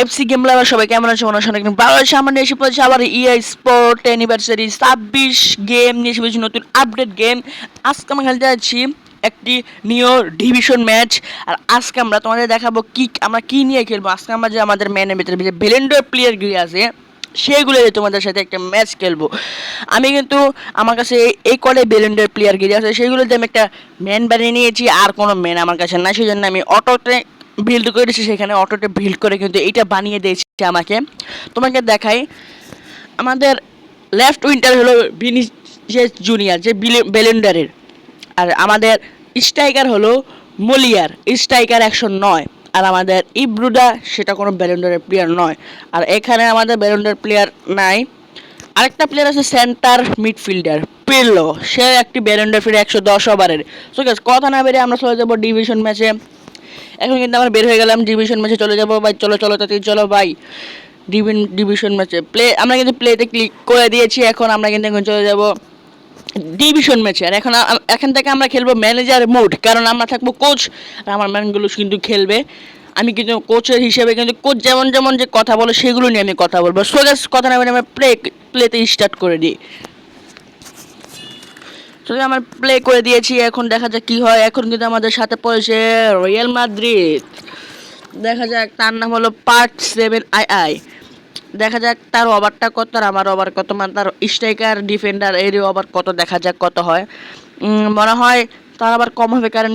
FC game লাভার সবাই কেমন আছে? মনে হয় অনেক ভালো আছে। আমরা এসে পড়েছি আবার ইআই স্পোর্ট অ্যানিভার্সারি 26 গেম নিয়ে এসে পড়েছি, নতুন আপডেট গেম। আজকে আমরা খেলতে যাচ্ছি একটি নিও ডিভিশন ম্যাচ। আর আজকে আমরা তোমাদের দেখাবো আমরা কি নিয়ে খেলবো। আজকে আমরা যে আমাদের ম্যানের ভিতরে যে ভেলেন্ডর প্লেয়ারগুলি আছে সেগুলো তোমাদের সাথে একটা ম্যাচ খেলবো। আমি কিন্তু আমার কাছে এই কলে বেলেন্ডার প্লেয়ারগিরি আছে, সেইগুলোতে আমি একটা ম্যান বানিয়ে নিয়েছি। আর কোনো ম্যান আমার কাছে না, সেই জন্য আমি অটোতে বিল্ড করেছি। সেখানে অটোতে বিল্ড করে কিন্তু এইটা বানিয়ে দিয়েছি আমাকে। তোমাকে দেখাই, আমাদের লেফট উইন্টার হলো ভিনিসিয়াস জুনিয়র যে বেলেন্ডারের, আর আমাদের স্ট্রাইকার হলো মলিয়ার, স্ট্রাইকার 109। আর আমাদের ইব্রুডা সেটা কোনো ব্যালেন্ডারের প্লেয়ার নয়। আর এখানে আমাদের ব্যালেন্ডার প্লেয়ার নাই। আরেকটা প্লেয়ার আছে সেন্টার মিডফিল্ডার পেলো, সে একটি ব্যালেন্ডার প্লেয়ার 110 ওভারের। সো গাইস, কথা না বেরিয়ে আমরা চলে যাবো ডিভিশন ম্যাচে। এখন কিন্তু আমরা বের হয়ে গেলাম ডিভিশন ম্যাচে চলে যাবো ভাই। চলো চলো তাতে চলো ভাই, ডিভিশন ম্যাচে আমরা কিন্তু প্লেতে ক্লিক করে দিয়েছি। এখন আমরা কিন্তু এখন চলে যাবো ডিভিশন ম্যাচে। আর এখান থেকে আমরা খেলবো ম্যানেজার মোড, কারণ আমরা থাকবো কোচ আর আমার ম্যানগুলো কিন্তু খেলবে। আমি কিন্তু কোচের হিসেবে কিন্তু কোচ যেমন যেমন যে কথা বলে সেগুলো নিয়ে আমি কথা বলবো। সো গাইস, কথা না বলে আমরা প্লেতে স্টার্ট করে দিই। তো আমরা প্লে করে দিয়েছি, এখন দেখা যাক কি হয়। এখন কিন্তু আমাদের সাথে পড়েছে রিয়াল মাদ্রিদ। দেখা যাক, তার নাম হলো পার্ট 7 দেখা যাক তার ওভারটা কত আর আমার ওভার কত, মানে তার স্ট্রাইকার ডিফেন্ডার এর ওভার কত, দেখা যাক কত হয়। মনে হয় তার আবার কম হবে, কারণ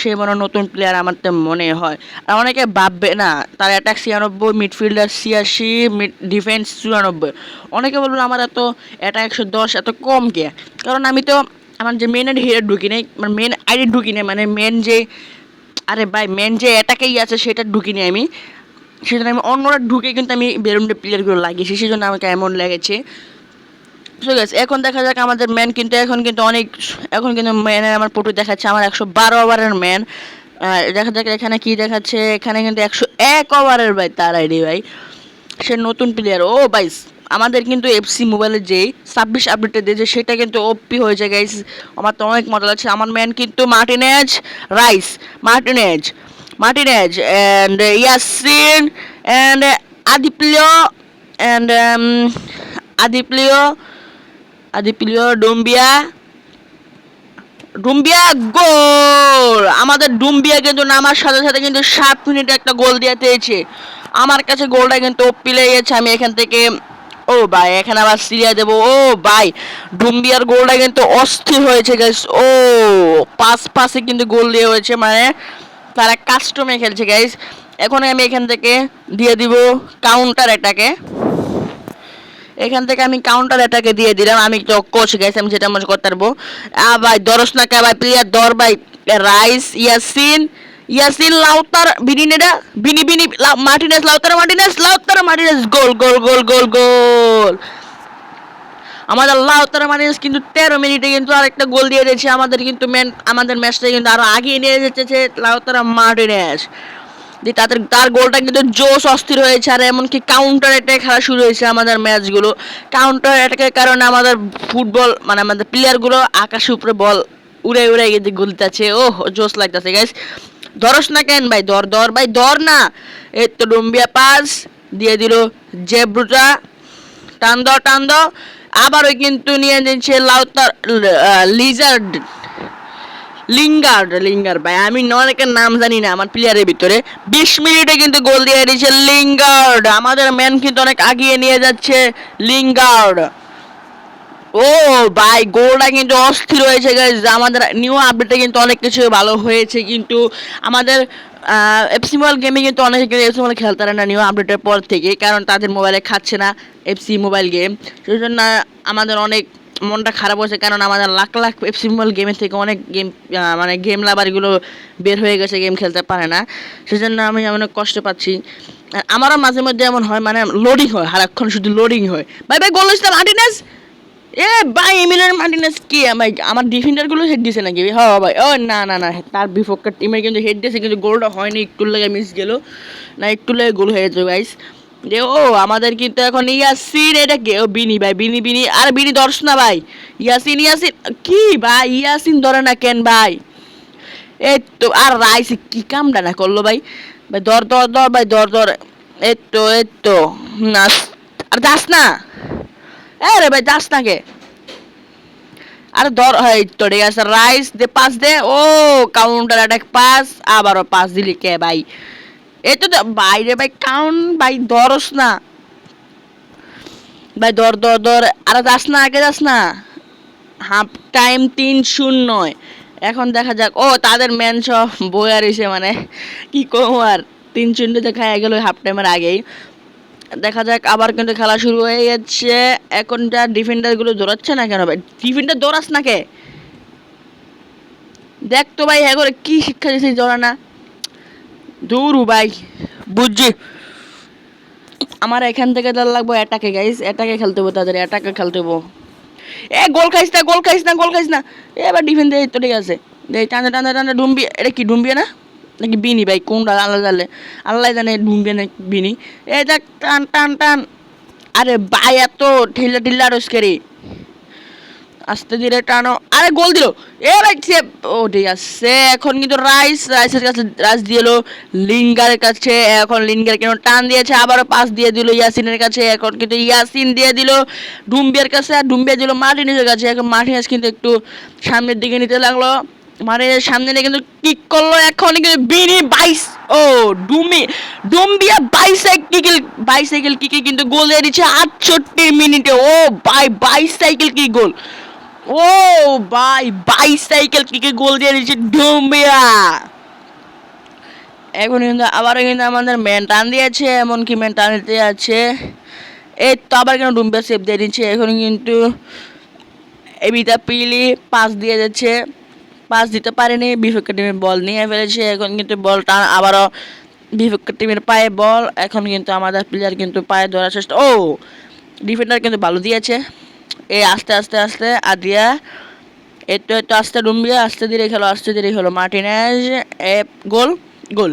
সে মনে নতুন প্লেয়ার আমার তো মনে হয়। আর অনেকে ভাববে না তার অ্যাটাক 96, মিডফিল্ডার 86, ডিফেন্স 94। অনেকে বলবেন আমার এত অ্যাটাক 110 এত কম কে, কারণ আমি তো আমার যে মেন আইডি ঢুকি নেই, মানে মেন আইডি ঢুকি নেই, মানে মেন যে আরে ভাই মেন যে অ্যাটাকেই আছে সেটা ঢুকি নেই আমি। সেজন্য আমি অন্যরা ঢুকে কিন্তু আমি বেরুন্ডে প্লেয়ারগুলো লাগিয়েছি, সেই জন্য আমাকে এমন লেগেছে। ঠিক আছে, এখন দেখা যাক আমাদের ম্যান কিন্তু এখন কিন্তু ম্যানের আমার ফটো দেখাচ্ছে আমার 112 ওভারের ম্যান। দেখা যাক এখানে কি দেখাচ্ছে, এখানে কিন্তু 101 ওভারের ভাই তার আইডি ভাই, সে নতুন প্লেয়ার। ও ভাই, আমাদের কিন্তু এফসি মোবাইলের যেই 26 আপডেটটা দিয়েছে সেটা কিন্তু ওপি হয়েছে গাইস। আমার তো অনেক মজা লাগছে। আমার ম্যান কিন্তু Martinez and Yasin and Adiplio ডুম্বিয়া গোল। আমাদের ডুম্বিয়া কিন্তু নামার সাথে সাথে কিন্তু 7 মিনিটে একটা গোল দিয়ে দিয়েছে। আমার কাছে গোলটা কিন্তু পিলে গেছে। আমি এখান থেকে ও ভাই এখানে আবার সিরিয়া দেবো। ও ভাই, ডুম্বিয়ার গোলটা কিন্তু অস্থির হয়েছে গাইস। ও পাঁচে কিন্তু গোল দিয়ে হয়েছে, মানে তারা কাস্টমে খেলছে গাইস। এখন আমি এখান থেকে দিয়ে দিব কাউন্টার অ্যাটাকে। এখান থেকে আমি কাউন্টার অ্যাটাকে দিয়ে দিলাম। আমি তো কোচ গাইস, আমি যেটা মনে করতে পারবো। ভাই দরস না কে ভাই, প্লেয়ার দর ভাই। রাইস ইয়াসিন লাউতার বিনিনেডা বিনি মার্টিনেস লাউতার মার্টিনেস গোল। আমাদের লাউতার মার্টিনেস কিন্তু 13 মিনিটে কিন্তু আরেকটা গোল দিয়ে দিয়েছে। আমাদের ম্যাচটা কিন্তু আরো আগিয়ে নিয়ে যেতেছে লাউতার মার্টিনেস। তার গোলটা কিন্তু জোশ অস্থির হয়েছে। আর এমনকি কাউন্টার অ্যাটাক খেলা শুরু হয়েছে আমাদের ম্যাচগুলো। কাউন্টার অ্যাটাকের কারণে আমাদের ফুটবল মানে আমাদের প্লেয়ারগুলো আকাশের উপরে বল উড়ে গিয়ে গুলতেছে। ওহ জোশ লাগতেছে গাইস। ধরস না কেন ভাই, ধর ভাই, ধর না। এই তো ডুম্বিয়া পাস দিয়ে দিল জেব্রুটা, টান দাও। আবারও কিন্তু নিয়ে নিচ্ছে লাউতার লিঙ্গার ভাই, আমি অনেকের নাম জানি না আমার প্লেয়ারের ভিতরে। 20 মিনিটে কিন্তু গোল দিয়ে দিয়েছে লিঙ্গার্ড। আমাদের ম্যান কিন্তু অনেক আগিয়ে নিয়ে যাচ্ছে লিঙ্গার্ড। ও ভাই, গোলটা কিন্তু অস্থির হয়েছে গাইস। আমাদের নিউ আপডেটে কিন্তু অনেক কিছু ভালো হয়েছে, কিন্তু আমাদের এফসি মোবাইল গেমে কিন্তু অনেকে এফসি মোবাইল খেলতে পারে না নিউ আপডেটের পর থেকে, কারণ তাদের মোবাইলে খাচ্ছে না এফসি মোবাইল গেম। সেই জন্য আমাদের অনেক মনটা খারাপ হয়েছে, কারণ আমাদের লাখ এফসি মোবাইল গেমের থেকে অনেক মানে গেম লাভারগুলো বের হয়ে গেছে, গেম খেলতে পারে না। সেজন্য আমি অনেক কষ্ট পাচ্ছি। আর আমারও মাঝে মধ্যে এমন হয়, মানে লোডিং হয়, সারাক্ষণ শুধু লোডিং হয়। ভাই গোল হয়েছে মার্টিনেজ। ভাই এমিলিয়ানো মার্টিনেজ কি আমার ডিফেন্ডারগুলো হেড দিয়েছে নাকি? হ্যাঁ ভাই, ও না তার বিপক্ষে টিমের কিন্তু হেড দিয়েছে, কিন্তু গোলটা হয়নি, একটু লেগে মিস গেল না, একটু লেগে গোল হয়ে যেত গাইস। যে আমাদের কিন্তু এখন ইয়াসিন, এটা কে? ও বিনি ভাই, বিনি আর বিনি ধরস না ভাই। ইয়াসিন কি ভাই, ইয়াসিন ধরে না কেন ভাই? এই তো আর রাইস কি কামটা না করলো ভাই। ধর ভাই, ধর এই তো না, আর যাস না, আরে ভাই যাস না কে, আরে ধর, এই তো ঠিক আছে, রাইস দে, পাস দে, ও কাউন্টার অ্যাটাক পাস, আবারও পাস দিলি কে ভাই, এই তো বাইরে ভাই কাউন্ট ভাই, ধরস না ভাই, ধর ধর ধর, আরে যাস না, আগে যাস না, হাফ টাইম 3-0, এখন দেখা যাক, ও তাদের ম্যান সব বয়ে রয়েছে, মানে কি কম আর, 3-0 খায় গেল হাফ টাইমের আগেই। দেখা যাক, আবার কিন্তু খেলা শুরু হয়ে যাচ্ছে, এখন যা ডিফেন্ডার গুলো দৌড়াচ্ছে না কেন ভাই, ডিফেন্ডার দৌড়াস না কে, দেখ তো ভাই হ্যাঁ করে কি শিক্ষা দিয়েছে দৌড়া না, দূর ভাই, বুঝছি, আমার এখান থেকে দল লাগবো অ্যাটাকে গাইস, অ্যাটাকে খেলতে হবো, তাদের অ্যাটাকে খেলতে হবো, এ গোল খাইস না, গোল খাইস না, গোল খাইস না, এবার ডিফেন্স দিয়ে তো ঠিক আছে, টানে টানে টানে ডুম্বি, এটা কি ডুম্বিয়া না নাকি বিনি ভাই, কোনটা আল্লাহ জানে, আল্লাহ জানে ডুম্বিয়া না বিনি, এ দেখ টান টান টান, আরে ভাই এত ঢিল্লা ঢিল্লা রসকেরি, আস্তে ধীরে টানো, আরে গোল দিল, এ ভাই সেভ, ও ঠিক আছে, এখন কিন্তু রাইসের কাছে, রাইস দিয়ে এলো লিঙ্গারের কাছে, এখন লিঙ্গার কেন টান দিয়েছে, আবারও পাস দিয়ে দিল ইয়াসিনের কাছে, এখন কিন্তু ইয়াসিন দিয়ে দিল ডুম্বিয়ার কাছে, আর ডুম্বিয়া দিল মার্টিনেজের কাছে, এখন মার্টিনেজ কিন্তু একটু সামনের দিকে নিতে লাগলো, মার্টিনেজ সামনে নিয়ে কিন্তু কিক করলো, এখন কিন্তু বিনি বাইস, ও ডুম্বিয়া বাইসাইকেল কিকে কিন্তু গোল দিয়ে দিচ্ছে 68 মিনিটে, ও ভাই বাইসাইকেল কি গোল, ও ভাই বাইসাইকেল কিকে গোল দিয়ে দিচ্ছে ডুম্বিয়া, এখন কিন্তু আবারও কিন্তু আমাদের ম্যান টান দিয়েছে, এমনকি ম্যান টান দিতে আছে, এই তো আবার কেন ডুম্বিয়া সেভ দিয়ে দিচ্ছে, এখন কিন্তু এবিটা পিলি পাস দিয়ে যাচ্ছে, পাস দিতে পারেনি, বিপক্ষ টিমের বল নিয়ে ফেলেছে, এখন কিন্তু বল টান, আবারও বিপক্ষ টিমের পায়ে বল, এখন কিন্তু আমাদের প্লেয়ার কিন্তু পায়ে ধরার চেষ্টা, ও ডিফেন্ডার কিন্তু ভালো দিয়েছে, এই আস্তে আস্তে আস্তে আদিয়া, একটু একটু আস্তে ডুম্বিয়া, আস্তে ধীরে খেলো মার্টিনেজ, এ গোল, গোল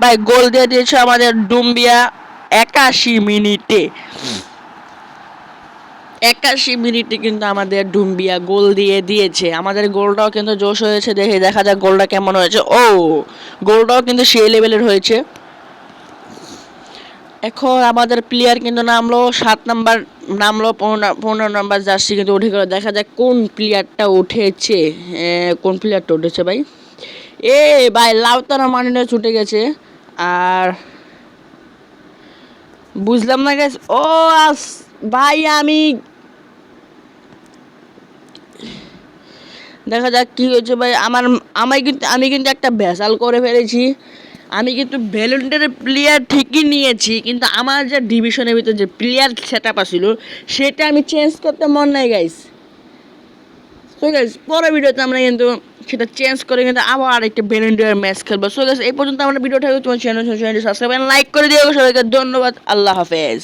ভাই, গোল দিয়ে দিয়েছে আমাদের ডুম্বিয়া 81 মিনিটে, 81 মিনিটে কিন্তু আমাদের ডুম্বিয়া গোল দিয়ে দিয়েছে, আমাদের গোলটাও কিন্তু জোশ হয়েছে, দেখে দেখা যাক গোলটা কেমন হয়েছে, ও গোলটাও কিন্তু সেই লেভেলের হয়েছে, এখন আমাদের প্লেয়ার কিন্তু নামলো 7 নাম্বার, নামলো 15 নাম্বার জার্সি কিন্তু উঠে গেল, দেখা যাক কোন প্লেয়ারটা উঠেছে, কোন প্লেয়ারটা উঠেছে ভাই, এ ভাই লাউতারা মানিনে ছুটে গেছে, আর বুঝলাম না গেছে, ও ভাই আমি, দেখা যাক কি হয়েছে ভাই, আমি কিন্তু একটা ভেসাল করে ফেলেছি, আমি কিন্তু ভ্যালেন্টারের প্লেয়ার ঠিকই নিয়েছি, কিন্তু আমার যে ডিভিশনের ভিতরে যে প্লেয়ার সেট আপ ছিল সেটা আমি চেঞ্জ করতে মন নাই গাইস, সো গাইস পরের ভিডিওতে আমরা কিন্তু সেটা চেঞ্জ করে কিন্তু আবার আরেকটা ভ্যালেন্টারের ম্যাচ খেলবো। সো গাইস এই পর্যন্ত আমরা ভিডিওটা তোমার চ্যানেল সাবস্ক্রাইব লাইক করে দিও, সবাইকে ধন্যবাদ, আল্লাহ হাফেজ।